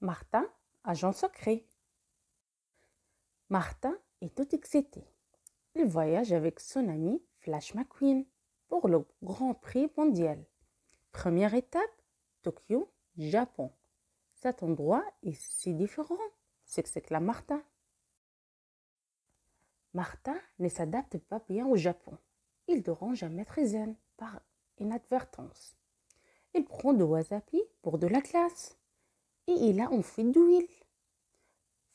Martin, agent secret. Martin est tout excité. Il voyage avec son ami Flash McQueen pour le Grand Prix mondial. Première étape, Tokyo, Japon. Cet endroit est si différent, s'exclame Martin. Martin ne s'adapte pas bien au Japon. Il dérange un maître par inadvertance. Il prend de wasabi pour de la glace et il a enfui d'huile.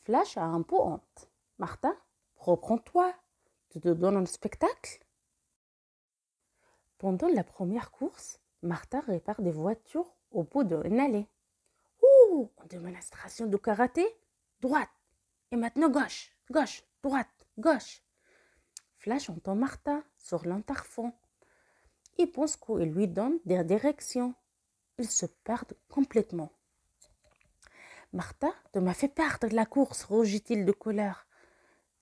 Flash a un peu honte. Martin, reprends-toi, tu te donnes un spectacle. Pendant la première course, Martin répare des voitures au bout d'une allée. Ouh, une démonstration de karaté. Droite. Et maintenant gauche, gauche, droite, gauche. Flash entend Martin sur l'interphone. Il pense qu'il lui donne des directions. Ils se perdent complètement. Martin, tu m'as fait perdre la course, rugit-il de colère.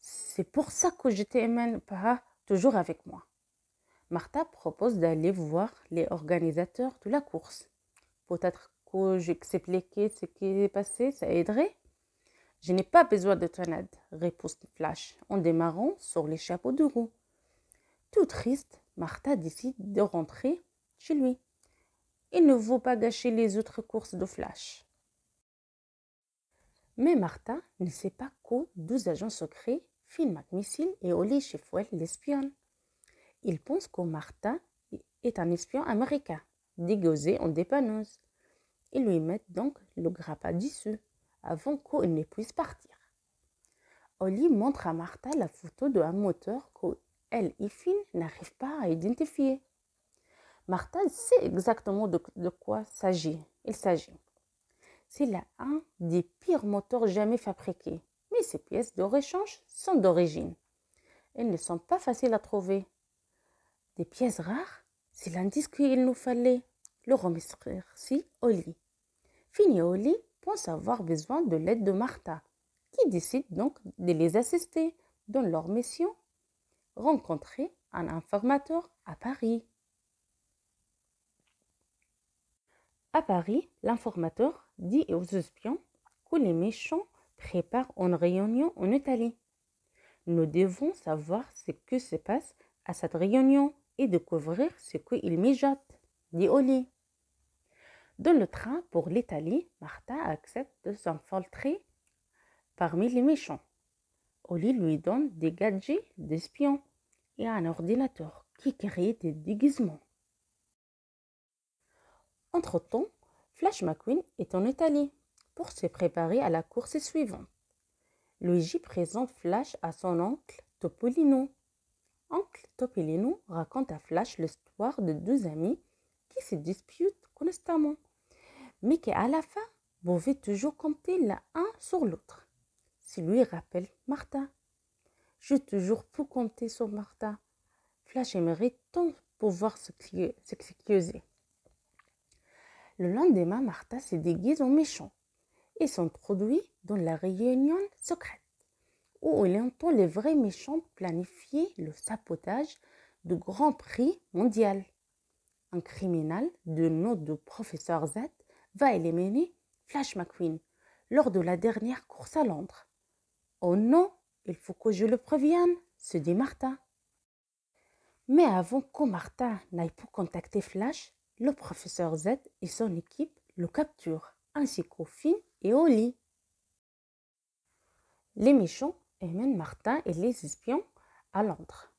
C'est pour ça que je t'emmène pas toujours avec moi. Martin propose d'aller voir les organisateurs de la course. Peut-être que j'expliquais ce qui est passé, ça aiderait. Je n'ai pas besoin de ton aide, répond Flash en démarrant sur les chapeaux de roue. Tout triste, Martin décide de rentrer chez lui. Il ne veut pas gâcher les autres courses de Flash. Mais Martin ne sait pas que deux agents secrets, Finn McMissile et Holly Sheffield, l'espionnent. Il pense que Martin est un espion américain, déguisé en dépanneuse. Ils lui mettent donc le grappin dessus, avant qu'il ne puisse partir. Holly montre à Martin la photo d'un moteur qu'elle et Finn n'arrivent pas à identifier. Martin sait exactement de quoi il s'agit. C'est là un des pires moteurs jamais fabriqués, mais ces pièces de rechange sont d'origine. Elles ne sont pas faciles à trouver. Des pièces rares, c'est l'indice qu'il nous fallait. Le remercie Holly. Finn et Holly pensent avoir besoin de l'aide de Martha, qui décide donc de les assister dans leur mission, rencontrer un informateur à Paris. À Paris, l'informateur dit aux espions que les méchants préparent une réunion en Italie. Nous devons savoir ce qui se passe à cette réunion et découvrir ce qu'ils mijotent, dit Holly. Dans le train pour l'Italie, Martha accepte de s'infiltrer parmi les méchants. Holly lui donne des gadgets d'espions et un ordinateur qui crée des déguisements. Entre-temps, Flash McQueen est en Italie pour se préparer à la course suivante. Luigi présente Flash à son oncle Topolino. Oncle Topolino raconte à Flash l'histoire de deux amis qui se disputent constamment, mais qui à la fin pouvaient toujours compter l'un sur l'autre. Ce lui rappelle Martha. J'ai toujours pu compter sur Martha. Flash aimerait tant pouvoir s'excuser. Le lendemain, Martha se déguise en méchant et s'introduit dans la réunion secrète, où il entend les vrais méchants planifier le sabotage du Grand Prix mondial. Un criminel de nom de Professeur Z va éliminer Flash McQueen lors de la dernière course à Londres. Oh non, il faut que je le prévienne, se dit Martha. Mais avant que Martha n'aille pour contacter Flash, le Professeur Z et son équipe le capturent, ainsi qu'au Finn et Holly. Les méchants emmènent Martha et les espions à Londres,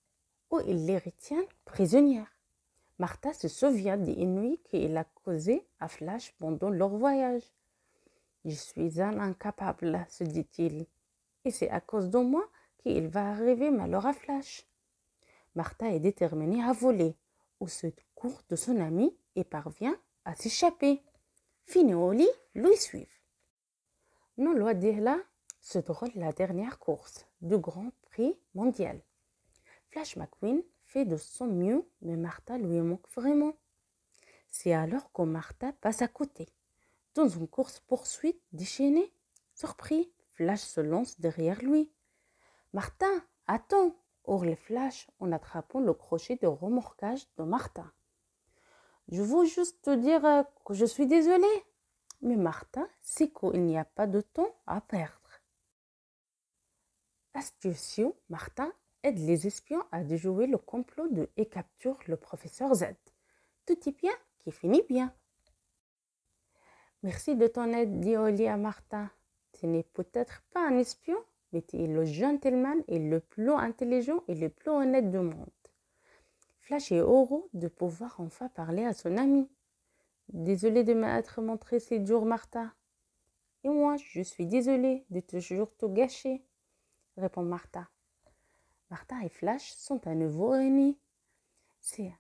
où ils les retiennent prisonnières. Martha se souvient des ennuis qu'elle a causés à Flash pendant leur voyage. « Je suis un incapable, se dit-il, et c'est à cause de moi qu'il va arriver malheur à Flash. » Martha est déterminée à voler au secours de son ami et parvient à s'échapper. Finn et Holly lui suivent. Non loin de là se déroule la dernière course du Grand Prix mondial. Flash McQueen fait de son mieux, mais Martha lui manque vraiment. C'est alors que Martha passe à côté. Dans une course-poursuite déchaînée, surpris, Flash se lance derrière lui. « Martha, attends !» hurle Flash en attrapant le crochet de remorquage de Martha. « Je veux juste te dire que je suis désolée. Mais Martha sait qu'il n'y a pas de temps à perdre. Astucieux, Martha aide les espions à déjouer le complot et capture le professeur Z. Tout est bien qui finit bien. Merci de ton aide, dit Oli à Martha. Tu n'es peut-être pas un espion, mais tu es le gentleman et le plus intelligent et le plus honnête du monde. Flash est heureux de pouvoir enfin parler à son ami. Désolé de m'être montré si dur, Martha. Et moi, je suis désolée de toujours tout gâcher, répond Martha. Martha et Flash sont à nouveau réunis. C'est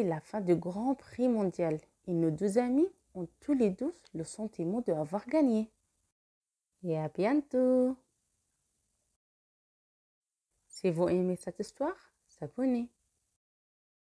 la fin du Grand Prix mondial et nos deux amis ont tous les deux le sentiment d'avoir gagné. Et à bientôt. Si vous aimez cette histoire, abonnez.